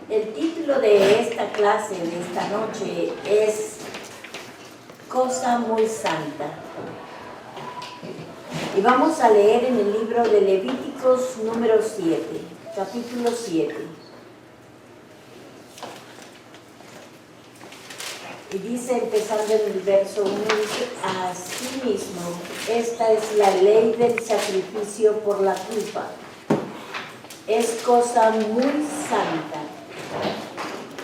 El título de esta clase, de esta noche, es Cosa muy Santa. Y vamos a leer en el libro de Levíticos número 7, capítulo 7. Y dice, empezando en el verso 1, dice: asimismo, esta es la ley del sacrificio por la culpa. Es cosa muy santa.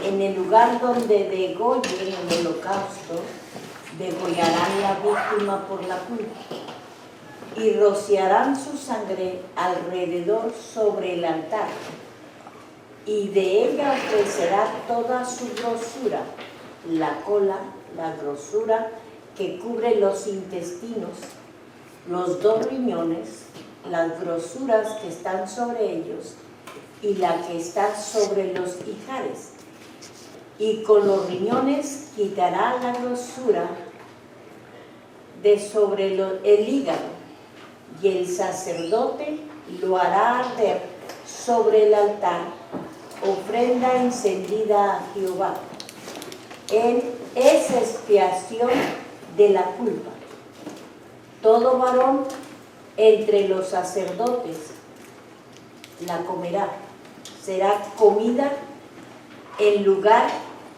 En el lugar donde degollen el holocausto, degollarán la víctima por la culpa y rociarán su sangre alrededor sobre el altar, y de ella ofrecerá toda su grosura, la cola, la grosura que cubre los intestinos, los dos riñones, las grosuras que están sobre ellos y la que está sobre los ijares. Y con los riñones quitará la grosura de sobre el hígado, y el sacerdote lo hará arder sobre el altar, ofrenda encendida a Jehová. Es expiación de la culpa. Todo varón entre los sacerdotes la comerá. Será comida en lugar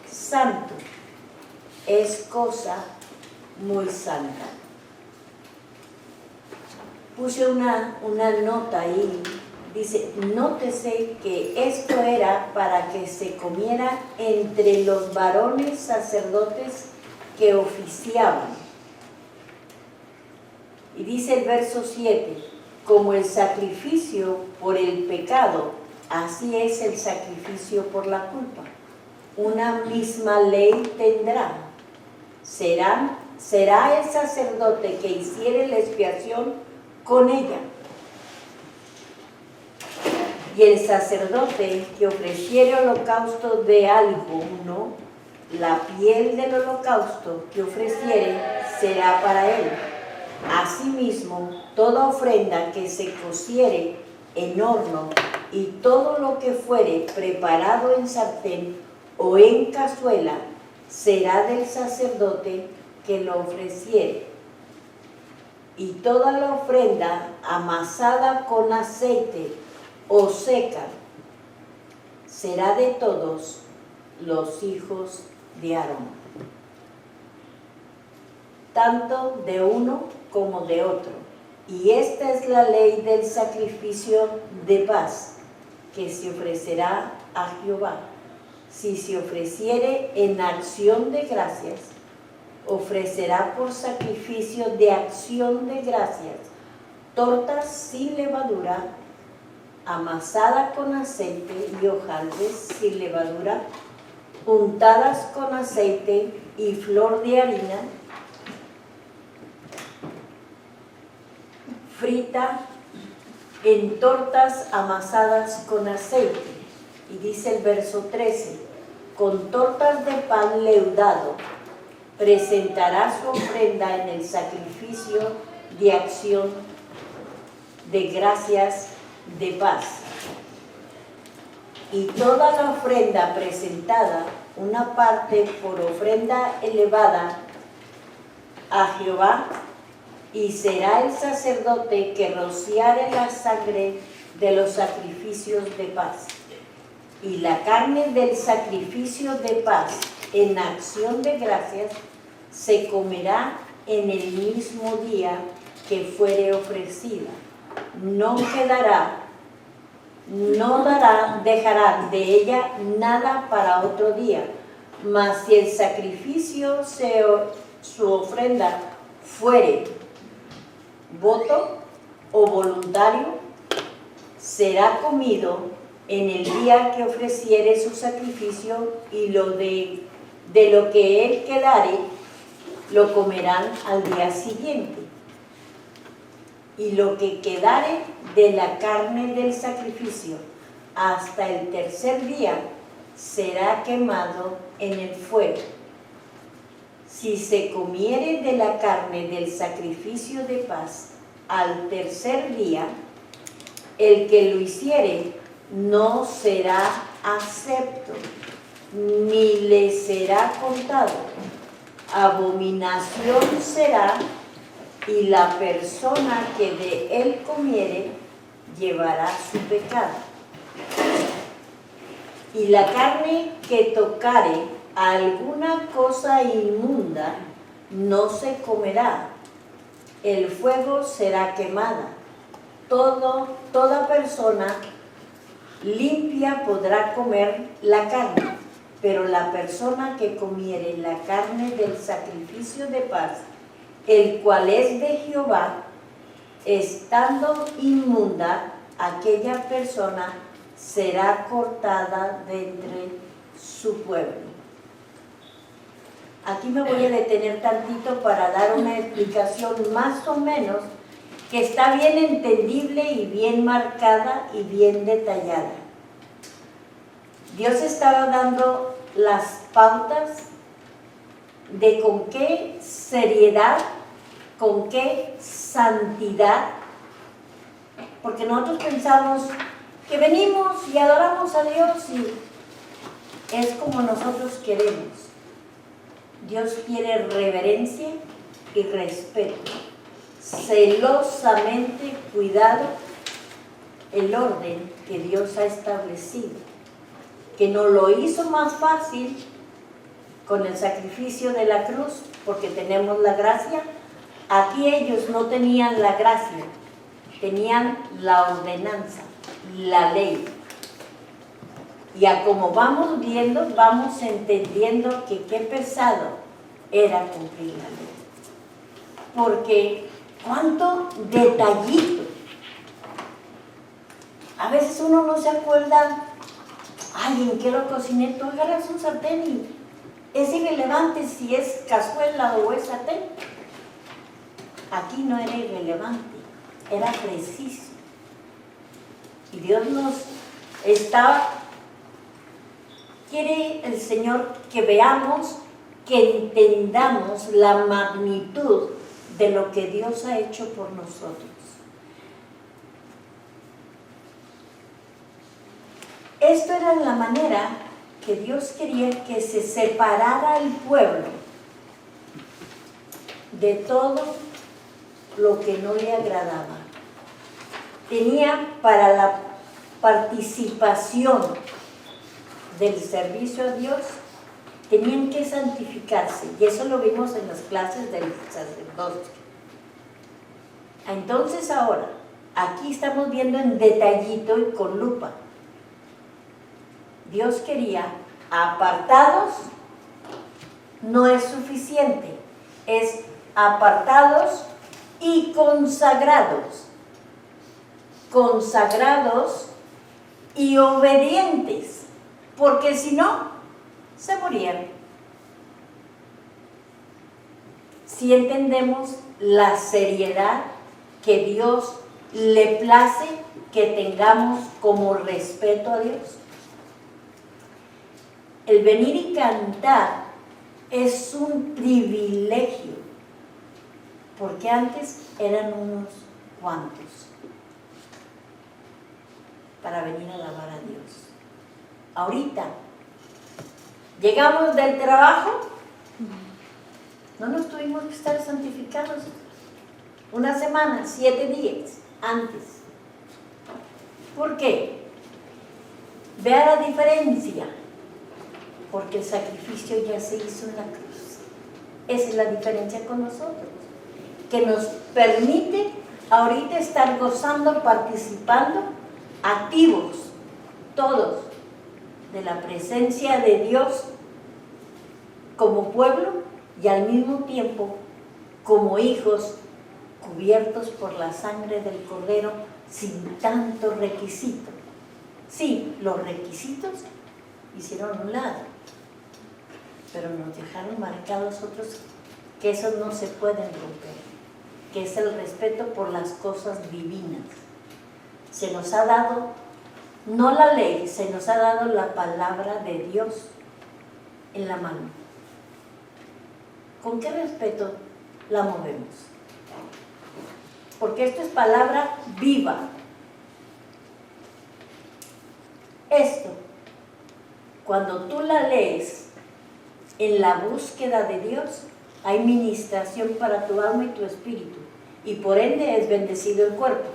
santo. Es cosa muy santa. Puse una nota ahí. Dice, nótese que esto era para que se comiera entre los varones sacerdotes que oficiaban. Y dice el verso 7, como el sacrificio por el pecado, así es el sacrificio por la culpa. Una misma ley tendrá. Será el sacerdote que hiciere la expiación con ella. Y el sacerdote que ofreciere holocausto de alguno, la piel del holocausto que ofreciere será para él. Asimismo, toda ofrenda que se cociere en horno y todo lo que fuere preparado en sartén o en cazuela será del sacerdote que lo ofreciere. Y toda la ofrenda amasada con aceite o seca será de todos los hijos de Aarón, tanto de uno como de otro. Y esta es la ley del sacrificio de paz que se ofrecerá a Jehová. Si se ofreciere en acción de gracias, ofrecerá por sacrificio de acción de gracias tortas sin levadura, amasada con aceite, y hojaldres sin levadura, untadas con aceite y flor de harina, frita en tortas amasadas con aceite. Y dice el verso 13, con tortas de pan leudado presentará su ofrenda en el sacrificio de acción de gracias de paz. Y toda la ofrenda presentada, una parte por ofrenda elevada a Jehová, y será el sacerdote que rociare la sangre de los sacrificios de paz. Y la carne del sacrificio de paz en acción de gracias se comerá en el mismo día que fuere ofrecida. No dejará de ella nada para otro día. Mas si el sacrificio, su ofrenda, fuere voto o voluntario, será comido en el día que ofreciere su sacrificio, y de lo que él quedare, lo comerán al día siguiente. Y lo que quedare de la carne del sacrificio hasta el tercer día será quemado en el fuego. Si se comiere de la carne del sacrificio de paz al tercer día, el que lo hiciere no será acepto, ni le será contado. Abominación será, y la persona que de él comiere llevará su pecado. Y la carne que tocare a alguna cosa inmunda no se comerá, el fuego será quemada. Toda persona limpia podrá comer la carne, pero la persona que comiere la carne del sacrificio de paz, el cual es de Jehová, estando inmunda, aquella persona será cortada de entre su pueblo. Aquí me voy a detener tantito para dar una explicación más o menos que está bien entendible y bien marcada y bien detallada. Dios estaba dando las pautas de con qué seriedad, con qué santidad, porque nosotros pensamos que venimos y adoramos a Dios y es como nosotros queremos. Dios quiere reverencia y respeto, celosamente cuidado el orden que Dios ha establecido, que nos lo hizo más fácil con el sacrificio de la cruz, porque tenemos la gracia. Aquí ellos no tenían la gracia, tenían la ordenanza, la ley. Y a como vamos viendo, vamos entendiendo que qué pesado era cumplir la ley. Porque cuánto detallito. A veces uno no se acuerda, ay, ¿en qué lo cociné? Tú agarras un sartén y es irrelevante si es cazuela o es sartén. Aquí no era irrelevante, era preciso. Y Dios nos quiere el Señor que veamos, que entendamos la magnitud de lo que Dios ha hecho por nosotros. Esto era la manera que Dios quería que se separara el pueblo de todo lo que no le agradaba. Tenía para la participación del servicio a Dios, tenían que santificarse, y eso lo vimos en las clases del sacerdocio. Entonces ahora, aquí estamos viendo en detallito y con lupa. Dios quería apartados, no es suficiente, es apartados y consagrados. Consagrados y obedientes, porque si no, se morían. Si entendemos la seriedad que Dios le place que tengamos como respeto a Dios. El venir y cantar es un privilegio, porque antes eran unos cuantos para venir a alabar a Dios. Ahorita llegamos del trabajo, no nos tuvimos que estar santificados una semana, 7 días antes. ¿Por qué? Vea la diferencia, porque el sacrificio ya se hizo en la cruz. Esa es la diferencia con nosotros, que nos permite ahorita estar gozando, participando, activos, todos, de la presencia de Dios como pueblo y al mismo tiempo como hijos cubiertos por la sangre del Cordero sin tanto requisito. Sí, los requisitos hicieron un lado, pero nos dejaron marcados otros que esos no se pueden romper, que es el respeto por las cosas divinas. Se nos ha dado, no la ley, se nos ha dado la palabra de Dios en la mano. ¿Con qué respeto la movemos? Porque esto es palabra viva. Esto cuando tú la lees en la búsqueda de Dios, hay ministración para tu alma y tu espíritu. Y por ende es bendecido el cuerpo.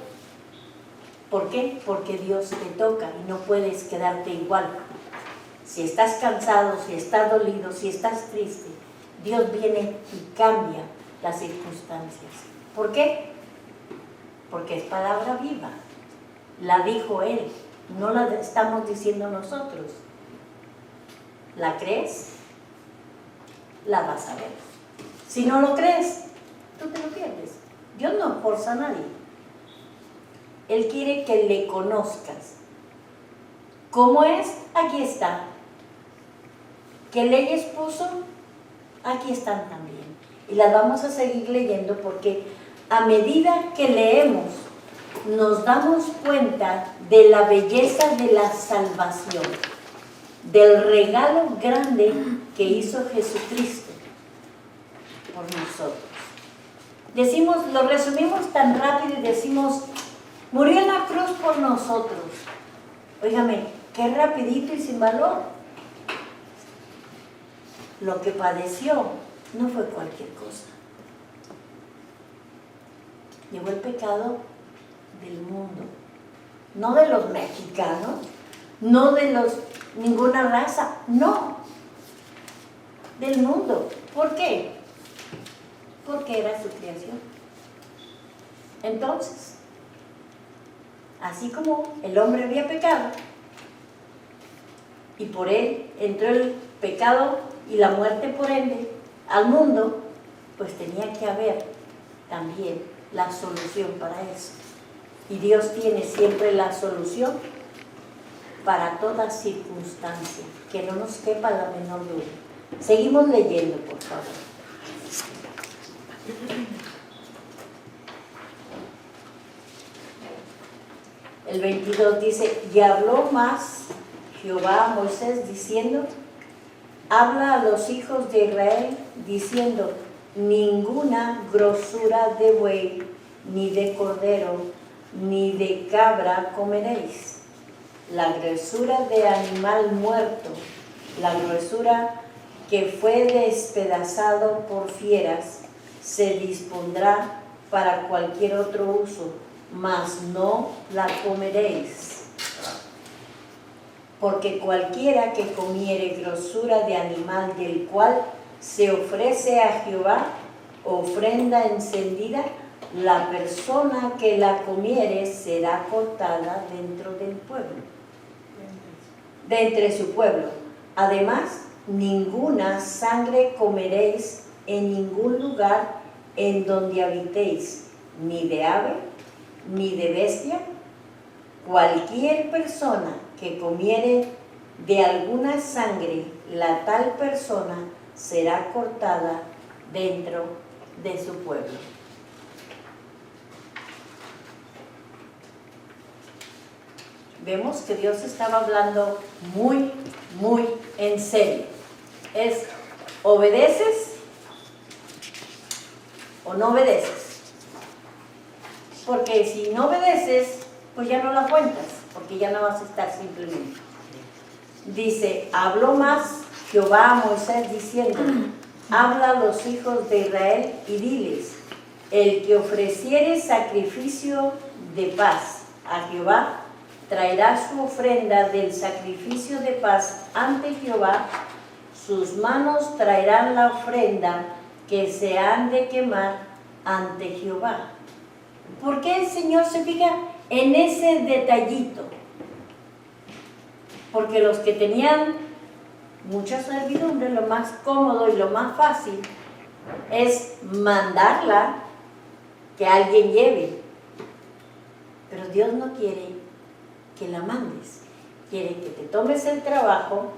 ¿Por qué? Porque Dios te toca y no puedes quedarte igual. Si estás cansado, si estás dolido, si estás triste, Dios viene y cambia las circunstancias. ¿Por qué? Porque es palabra viva. La dijo Él, no la estamos diciendo nosotros. ¿La crees? La vas a ver. Si no lo crees, tú te lo pierdes. Dios no forza a nadie. Él quiere que le conozcas. ¿Cómo es? Aquí está. ¿Qué leyes puso? Aquí están también. Y las vamos a seguir leyendo porque a medida que leemos, nos damos cuenta de la belleza de la salvación, del regalo grande que hizo Jesucristo por nosotros. Decimos, lo resumimos tan rápido y decimos, murió en la cruz por nosotros. Óigame, qué rapidito y sin valor. Lo que padeció no fue cualquier cosa. Llevó el pecado del mundo, no de los mexicanos, no de ninguna raza, no, del mundo. ¿Por qué? Porque era su creación. Entonces, así como el hombre había pecado y por él entró el pecado y la muerte por ende al mundo, pues tenía que haber también la solución para eso. Y Dios tiene siempre la solución para toda circunstancia, que no nos quepa la menor duda. Seguimos leyendo, por favor. El 22 dice, y habló más Jehová a Moisés diciendo, habla a los hijos de Israel diciendo, ninguna grosura de buey, ni de cordero, ni de cabra comeréis. La grosura de animal muerto, la grosura que fue despedazado por fieras, se dispondrá para cualquier otro uso, mas no la comeréis. Porque cualquiera que comiere grosura de animal del cual se ofrece a Jehová ofrenda encendida, la persona que la comiere será cortada dentro del pueblo, de entre su pueblo. Además, ninguna sangre comeréis en ningún lugar en donde habitéis, ni de ave, ni de bestia. Cualquier persona que comiere de alguna sangre, la tal persona será cortada dentro de su pueblo. Vemos que Dios estaba hablando muy, muy en serio. Es, ¿obedeces o no obedeces? Porque si no obedeces, pues ya no la cuentas, porque ya no vas a estar simplemente. Dice, habló más Jehová a Moisés diciendo, habla a los hijos de Israel y diles, el que ofreciere sacrificio de paz a Jehová, traerá su ofrenda del sacrificio de paz ante Jehová, sus manos traerán la ofrenda que se han de quemar ante Jehová. ¿Por qué el Señor se fija en ese detallito? Porque los que tenían mucha servidumbre, lo más cómodo y lo más fácil es mandarla que alguien lleve. Pero Dios no quiere que la mandes, quiere que te tomes el trabajo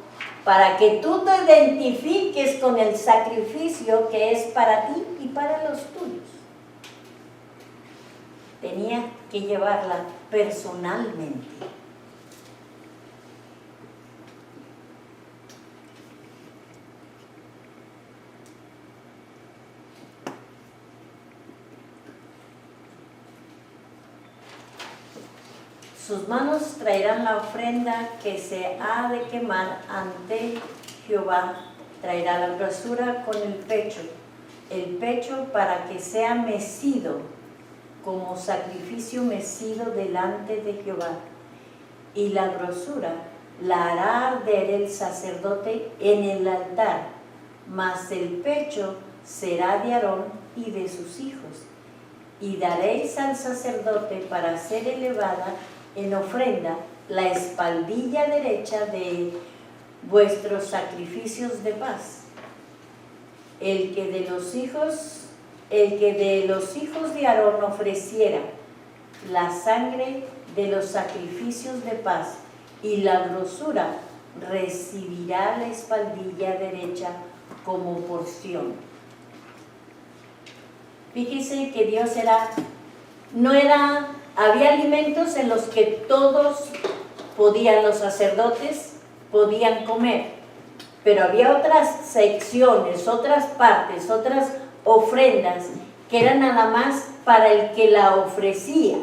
para que tú te identifiques con el sacrificio que es para ti y para los tuyos. Tenía que llevarla personalmente. sus manos traerán la ofrenda que se ha de quemar ante Jehová. Traerá la grosura con el pecho para que sea mecido como sacrificio mecido delante de Jehová. Y la grosura la hará arder el sacerdote en el altar, mas el pecho será de Aarón y de sus hijos. Y daréis al sacerdote para ser elevada en ofrenda la espaldilla derecha de vuestros sacrificios de paz. El que de los hijos de Aarón ofreciera la sangre de los sacrificios de paz y la grosura, recibirá la espaldilla derecha como porción. Fíjese que Dios había alimentos en los que todos los sacerdotes podían comer, pero había otras secciones, otras partes, otras ofrendas que eran nada más para el que la ofrecía,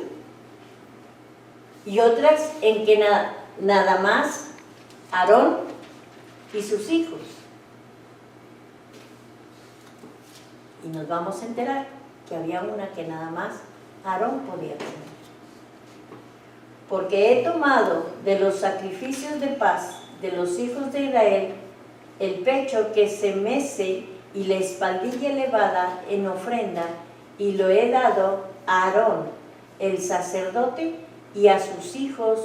y otras en que nada más Aarón y sus hijos. Y nos vamos a enterar que había una que nada más Aarón podía comer. Porque he tomado de los sacrificios de paz de los hijos de Israel el pecho que se mece y la espaldilla elevada en ofrenda, y lo he dado a Aarón, el sacerdote, y a sus hijos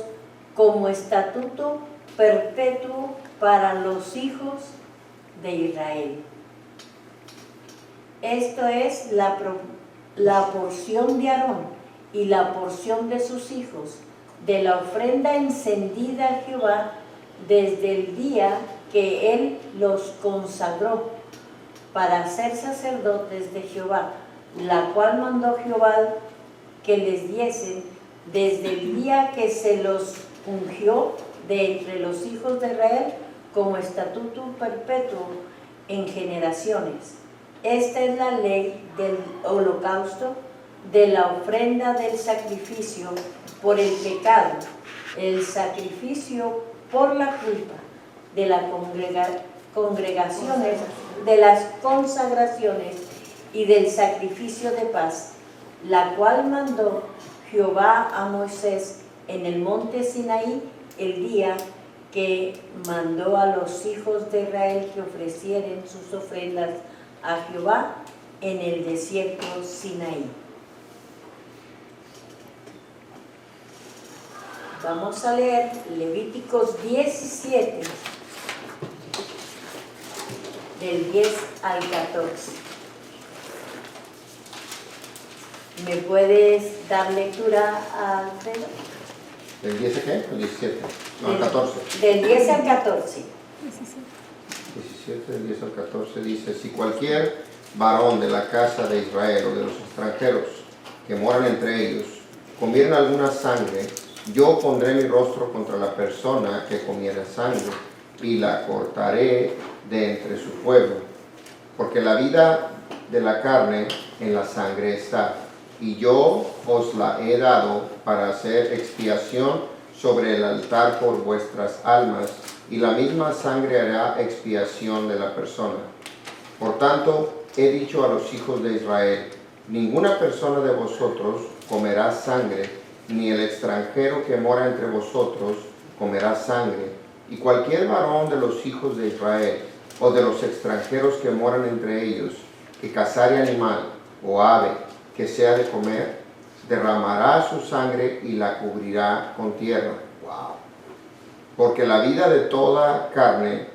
como estatuto perpetuo para los hijos de Israel. Esto es la porción de Aarón y la porción de sus hijos, de la ofrenda encendida a Jehová desde el día que él los consagró para ser sacerdotes de Jehová, la cual mandó Jehová que les diesen desde el día que se los ungió de entre los hijos de Israel como estatuto perpetuo en generaciones. Esta es la ley del holocausto, de la ofrenda del sacrificio por el pecado, el sacrificio por la culpa, de las congregaciones, de las consagraciones y del sacrificio de paz, la cual mandó Jehová a Moisés en el monte Sinaí el día que mandó a los hijos de Israel que ofrecieren sus ofrendas a Jehová en el desierto Sinaí. Vamos a leer Levíticos 17, del 10 al 14. ¿Me puedes dar lectura, Alfredo? ¿Del 10 a qué? ¿El 17? No, al 14. Del 10 al 14. 17, del 10 al 14 dice: si cualquier varón de la casa de Israel o de los extranjeros que moran entre ellos comieran alguna sangre, yo pondré mi rostro contra la persona que comiera sangre y la cortaré de entre su pueblo, porque la vida de la carne en la sangre está, y yo os la he dado para hacer expiación sobre el altar por vuestras almas, y la misma sangre hará expiación de la persona. Por tanto, he dicho a los hijos de Israel: ninguna persona de vosotros comerá sangre, ni el extranjero que mora entre vosotros comerá sangre, y cualquier varón de los hijos de Israel o de los extranjeros que moran entre ellos, que cazare animal o ave que sea de comer, derramará su sangre y la cubrirá con tierra. Wow. Porque la vida de toda carne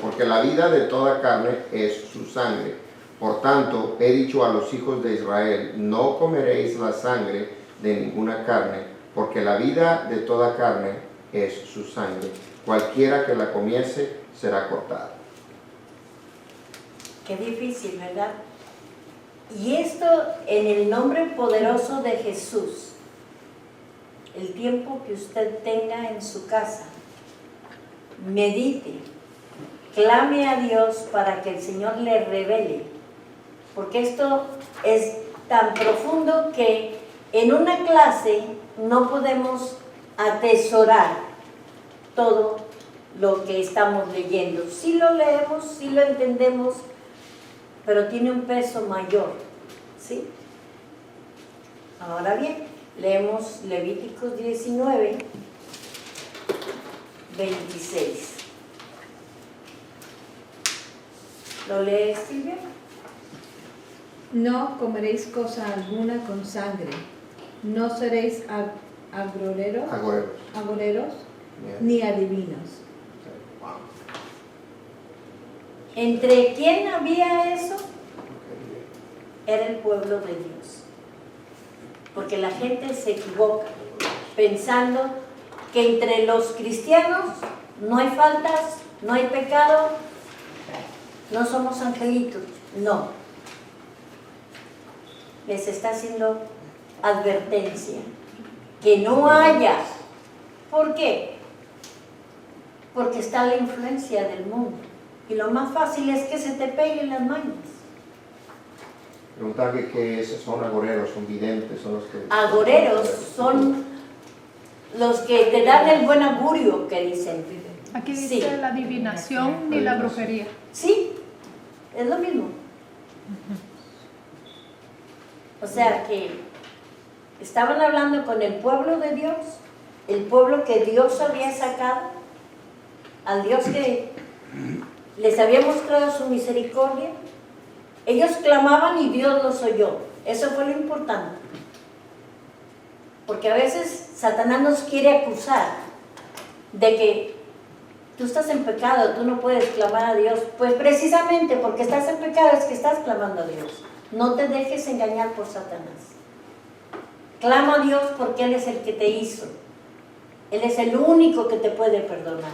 porque la vida de toda carne es su sangre. Por tanto, he dicho a los hijos de Israel: no comeréis la sangre de ninguna carne, porque la vida de toda carne es su sangre. Cualquiera que la comiese será cortado. Qué difícil, ¿verdad? Y esto en el nombre poderoso de Jesús. El tiempo que usted tenga en su casa, medite, clame a Dios para que el Señor le revele, porque esto es tan profundo que en una clase no podemos atesorar todo lo que estamos leyendo. Sí lo leemos, sí lo entendemos, pero tiene un peso mayor, ¿sí? Ahora bien, leemos Levíticos 19, 26. ¿Lo lee, Silvia? No comeréis cosa alguna con sangre, no seréis agoreros, Bien. ni adivinos. Wow. ¿Entre quién había eso? Era el pueblo de Dios. Porque la gente se equivoca pensando que entre los cristianos no hay faltas, no hay pecado, no somos angelitos. No. Les está haciendo advertencia. Que no haya. ¿Por qué? Porque está la influencia del mundo. Y lo más fácil es que se te peguen las manos. Preguntar que esos son agoreros, son videntes, son los que... Agoreros son los que te dan el buen augurio, que dicen. Aquí dice Sí. la adivinación ni la brujería. Sí, es lo mismo. O sea que estaban hablando con el pueblo de Dios, el pueblo que Dios había sacado, al Dios que les había mostrado su misericordia. Ellos clamaban y Dios los oyó. Eso fue lo importante. Porque a veces Satanás nos quiere acusar de que tú estás en pecado, tú no puedes clamar a Dios. Pues precisamente porque estás en pecado es que estás clamando a Dios. No te dejes engañar por Satanás. Clama a Dios porque Él es el que te hizo. Él es el único que te puede perdonar.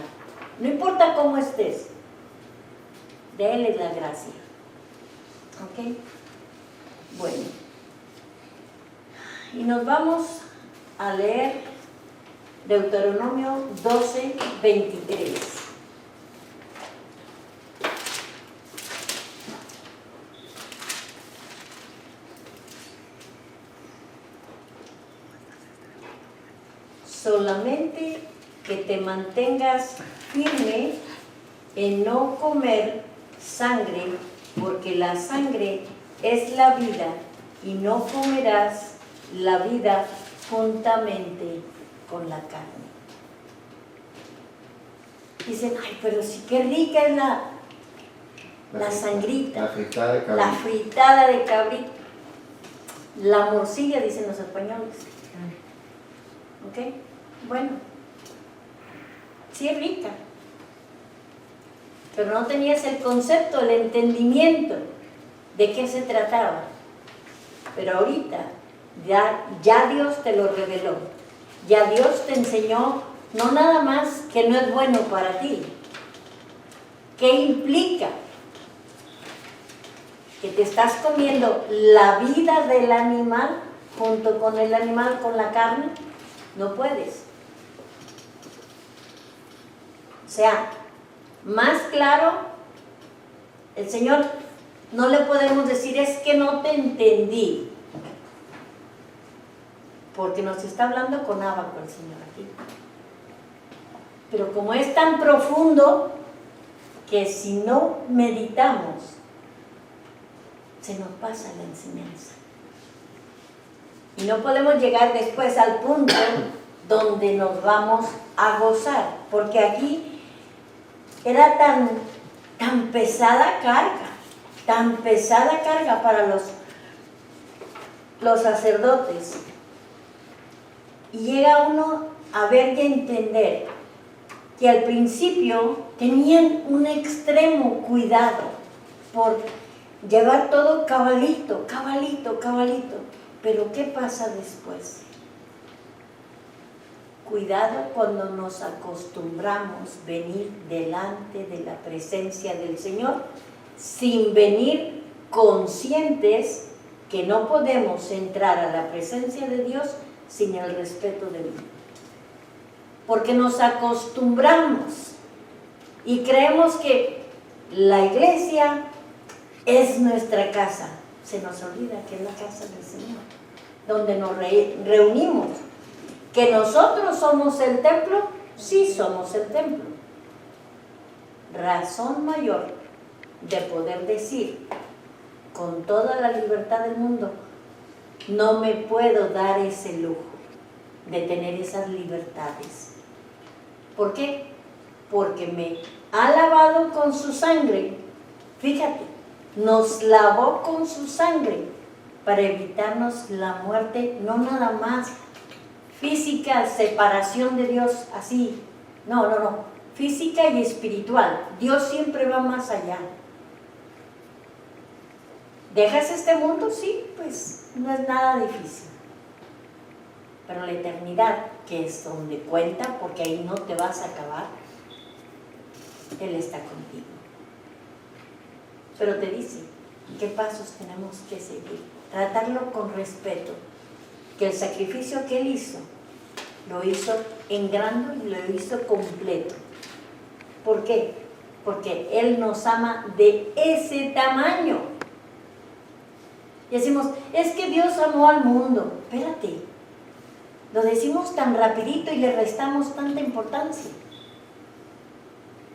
No importa cómo estés. De Él es la gracia. ¿Ok? Bueno. Y nos vamos a leer Deuteronomio 12, 23. Solamente que te mantengas firme en no comer sangre, porque la sangre es la vida, y no comerás la vida juntamente con la carne. Dicen, ay, pero sí, qué rica es la sangrita, La fritada de la cabrito. fritada de cabrito, la morcilla, dicen los españoles. ¿Ok? Bueno, sí es rica, pero no tenías el concepto, el entendimiento de qué se trataba. Pero ahorita ya Dios te lo reveló, ya Dios te enseñó no nada más que no es bueno para ti, qué implica que te estás comiendo la vida del animal junto con el animal, con la carne. No puedes. O sea, más claro, el Señor no le podemos decir es que no te entendí, porque nos está hablando con Ábaco el Señor aquí. Pero como es tan profundo que si no meditamos, se nos pasa la enseñanza. Y no podemos llegar después al punto donde nos vamos a gozar, porque aquí era tan pesada carga para los sacerdotes. Y llega uno a ver y a entender que al principio tenían un extremo cuidado por llevar todo cabalito. Pero ¿qué pasa después? Cuidado cuando nos acostumbramos a venir delante de la presencia del Señor sin venir conscientes que no podemos entrar a la presencia de Dios sin el respeto de Dios. Porque nos acostumbramos y creemos que la iglesia es nuestra casa. Se nos olvida que es la casa del Señor, donde nos reunimos. ¿Que nosotros somos el templo? Sí somos el templo. Razón mayor de poder decir con toda la libertad del mundo, no me puedo dar ese lujo de tener esas libertades. ¿Por qué? Porque me ha lavado con su sangre. Fíjate, nos lavó con su sangre para evitarnos la muerte, no nada más física, separación de Dios, así. No. Física y espiritual. Dios siempre va más allá. ¿Dejas este mundo? Sí, pues no es nada difícil. Pero la eternidad, que es donde cuenta, porque ahí no te vas a acabar, Él está contigo. Pero te dice, ¿qué pasos tenemos que seguir? Tratarlo con respeto, que el sacrificio que Él hizo, lo hizo en grande y lo hizo completo. ¿Por qué? Porque Él nos ama de ese tamaño. Y decimos, es que Dios amó al mundo. Espérate, lo decimos tan rapidito y le restamos tanta importancia.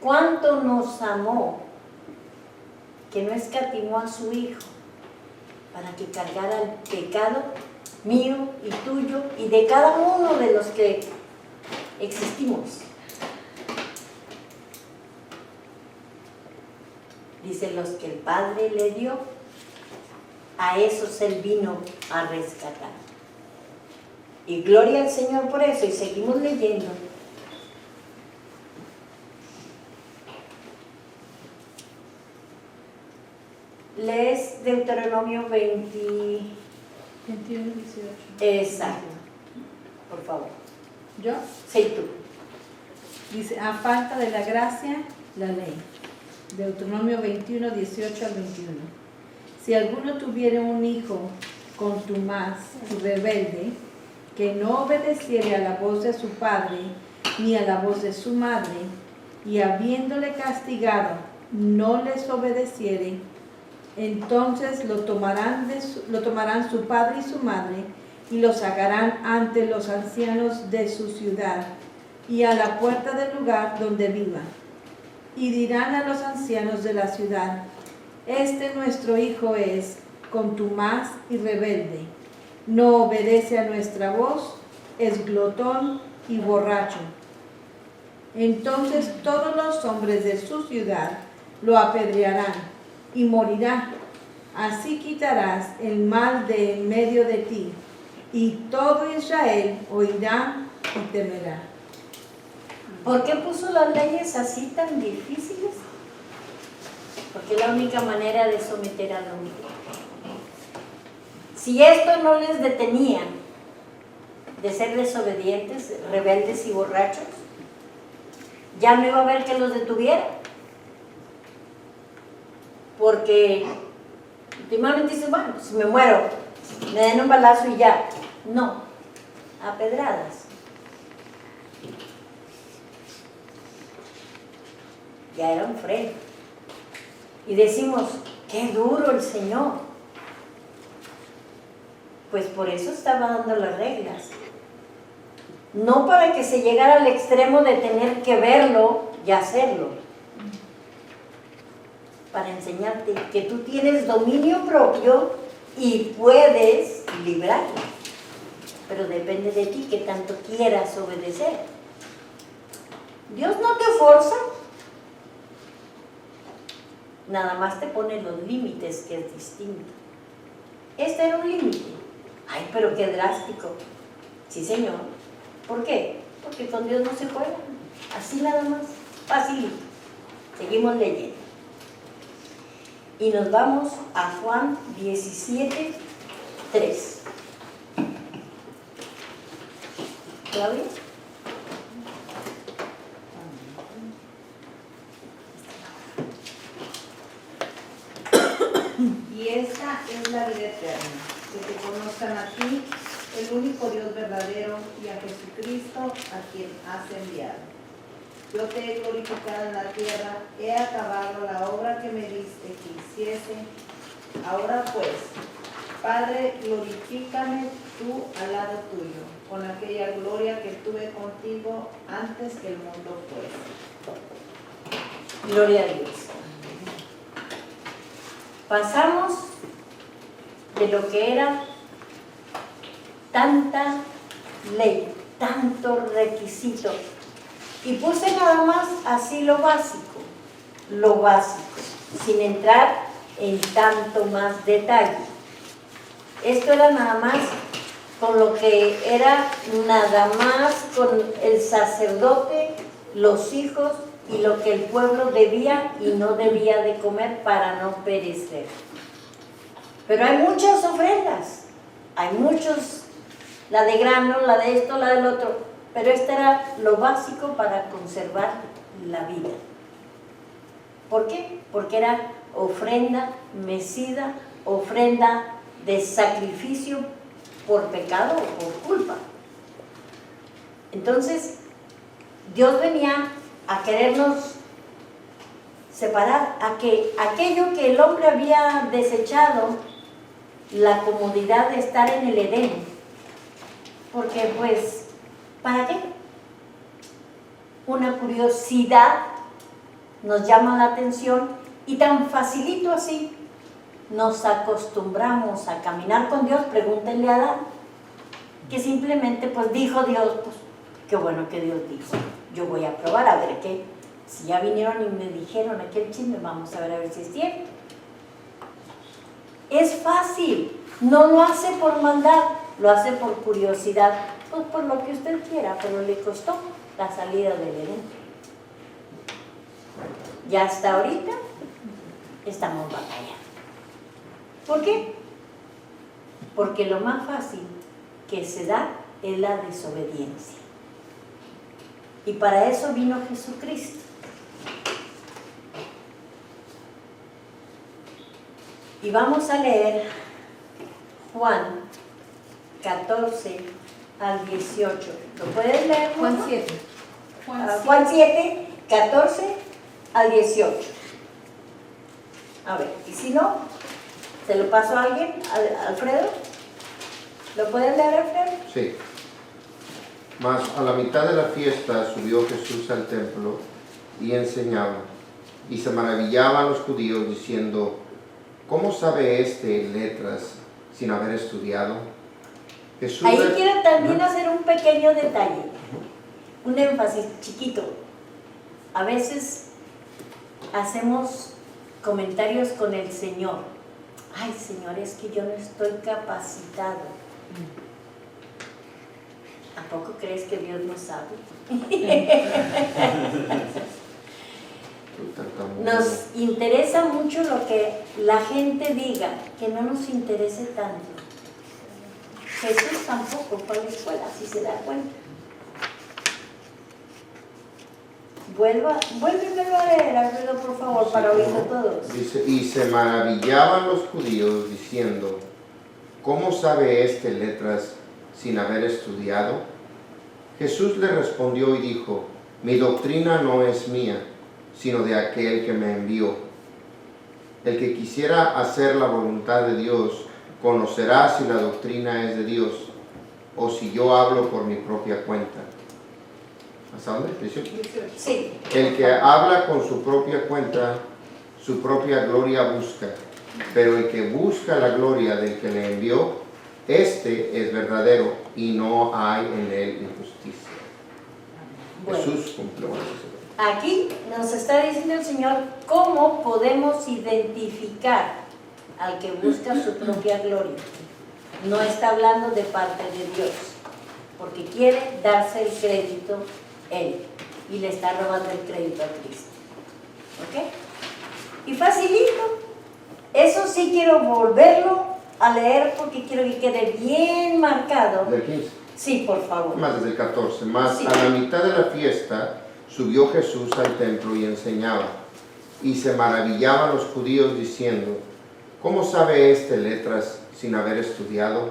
¿Cuánto nos amó que no escatimó a su Hijo para que cargara el pecado mío y tuyo y de cada uno de los que existimos? Dice, los que el Padre le dio, a esos Él vino a rescatar. Y gloria al Señor por eso. Y seguimos leyendo. Lees Deuteronomio 21, 18. Exacto. Por favor. ¿Yo? Sí, tú. Dice, a falta de la gracia, la ley. Deuteronomio 21, 18 al 21. Si alguno tuviera un hijo contumaz y rebelde, que no obedeciere a la voz de su padre, ni a la voz de su madre, y habiéndole castigado, no les obedeciere, entonces lo tomarán su padre y su madre, y lo sacarán ante los ancianos de su ciudad, y a la puerta del lugar donde viva. Y dirán a los ancianos de la ciudad, este nuestro hijo es contumaz y rebelde, no obedece a nuestra voz, es glotón y borracho. Entonces todos los hombres de su ciudad lo apedrearán y morirá. Así quitarás el mal de en medio de ti, y todo Israel oirá y temerá. ¿Por qué puso las leyes así tan difíciles? Porque es la única manera de someter al hombre. Si esto no les detenía de ser desobedientes, rebeldes y borrachos, ya no iba a haber que los detuviera. Porque últimamente dicen, bueno, si me muero, me den un balazo y ya. No, a pedradas. Ya era un freno. Y decimos, qué duro el Señor. Pues por eso estaba dando las reglas. No para que se llegara al extremo de tener que verlo y hacerlo. Para enseñarte que tú tienes dominio propio y puedes librarlo. Pero depende de ti que tanto quieras obedecer. Dios no te forza. Nada más te pone los límites, que es distinto. Este era un límite. Ay, pero qué drástico. Sí, Señor. ¿Por qué? Porque con Dios no se juega. Así nada más. Facilito. Seguimos leyendo. Y nos vamos a Juan 17, 3. ¿Todavía? Y esta es la vida eterna, que te conozcan a ti, el único Dios verdadero, y a Jesucristo, a quien has enviado. Yo te he glorificado en la tierra, he acabado la obra que me diste que hiciese. Ahora pues, Padre, glorifícame tú al lado tuyo, con aquella gloria que tuve contigo antes que el mundo fuese. Gloria a Dios. Pasamos de lo que era tanta ley, tanto requisito, y puse nada más así lo básico, sin entrar en tanto más detalle. Esto era nada más con lo que era nada más con el sacerdote, los hijos y lo que el pueblo debía y no debía de comer para no perecer. Pero hay muchas ofrendas, hay muchos, la de grano, la de esto, la del otro, pero este era lo básico para conservar la vida. ¿Por qué? Porque era ofrenda mecida, ofrenda de sacrificio por pecado o por culpa. Entonces, Dios venía a querernos separar, a que aquello que el hombre había desechado, la comodidad de estar en el Edén, porque pues, ¿para qué? Una curiosidad nos llama la atención y tan facilito así nos acostumbramos a caminar con Dios. Pregúntenle a Adán, que simplemente pues dijo Dios, pues qué bueno que Dios dijo, yo voy a probar a ver qué, si ya vinieron y me dijeron aquel chisme, vamos a ver si es cierto. Es fácil, no lo hace por maldad, lo hace por curiosidad, pues por lo que usted quiera, pero le costó la salida del Edén. Y hasta ahorita estamos batallando. ¿Por qué? Porque lo más fácil que se da es la desobediencia. Y para eso vino Jesucristo. Y vamos a leer Juan 14 al 18. ¿Lo puedes leer, Juan mamá? 7. Juan 7, 14 al 18. A ver, y si no, ¿se lo paso a alguien? ¿Alfredo? ¿Lo puedes leer, Alfredo? Sí. Mas a la mitad de la fiesta subió Jesús al templo y enseñaba, y se maravillaban los judíos diciendo, ¿cómo sabe este letras sin haber estudiado? Jesús Ahí quiero también hacer un pequeño detalle, un énfasis chiquito. A veces hacemos comentarios con el Señor. Ay, Señor, es que yo no estoy capacitado. ¿A poco crees que Dios no sabe? Nos interesa mucho lo que la gente diga, que no nos interese tanto. Jesús tampoco fue a la escuela, si se da cuenta. Vuélvemelo a leer, Alfredo, por favor, para oírlo todos. Dice, y se maravillaban los judíos diciendo, ¿cómo sabe este letras sin haber estudiado? Jesús le respondió y dijo, mi doctrina no es mía, sino de aquel que me envió. El que quisiera hacer la voluntad de Dios, conocerá si la doctrina es de Dios, o si yo hablo por mi propia cuenta. ¿Hasta dónde? 18. Sí. El que habla con su propia cuenta, su propia gloria busca, pero el que busca la gloria del que le envió, este es verdadero y no hay en él injusticia. Bueno. Jesús cumplió eso. Aquí nos está diciendo el Señor cómo podemos identificar al que busca su propia gloria. No está hablando de parte de Dios, porque quiere darse el crédito él y le está robando el crédito a Cristo. ¿Ok? Y facilito. Eso sí quiero volverlo a leer porque quiero que quede bien marcado. Del 15. Sí, por favor. Más desde el 14. Más Sí. a la mitad de la fiesta subió Jesús al templo y enseñaba. Y se maravillaban los judíos diciendo, ¿cómo sabe este letras sin haber estudiado?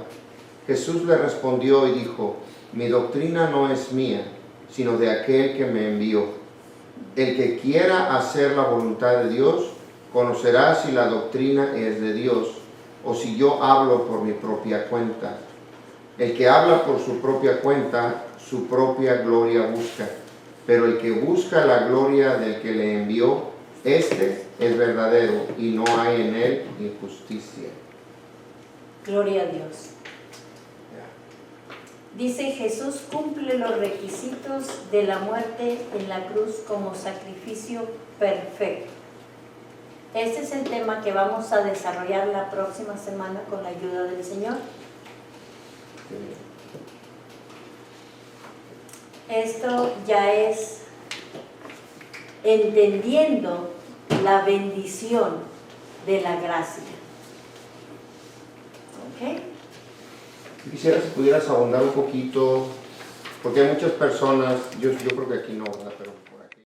Jesús le respondió y dijo, mi doctrina no es mía, sino de aquel que me envió. El que quiera hacer la voluntad de Dios, conocerá si la doctrina es de Dios, o si yo hablo por mi propia cuenta. El que habla por su propia cuenta, su propia gloria busca, pero el que busca la gloria del que le envió, este es verdadero y no hay en él injusticia. Gloria a Dios. Dice, Jesús cumple los requisitos de la muerte en la cruz como sacrificio perfecto. Este es el tema que vamos a desarrollar la próxima semana con la ayuda del Señor. Esto ya es entendiendo la bendición de la gracia. ¿Ok? Quisiera si pudieras ahondar un poquito, porque hay muchas personas, yo creo que aquí no, ¿verdad? Pero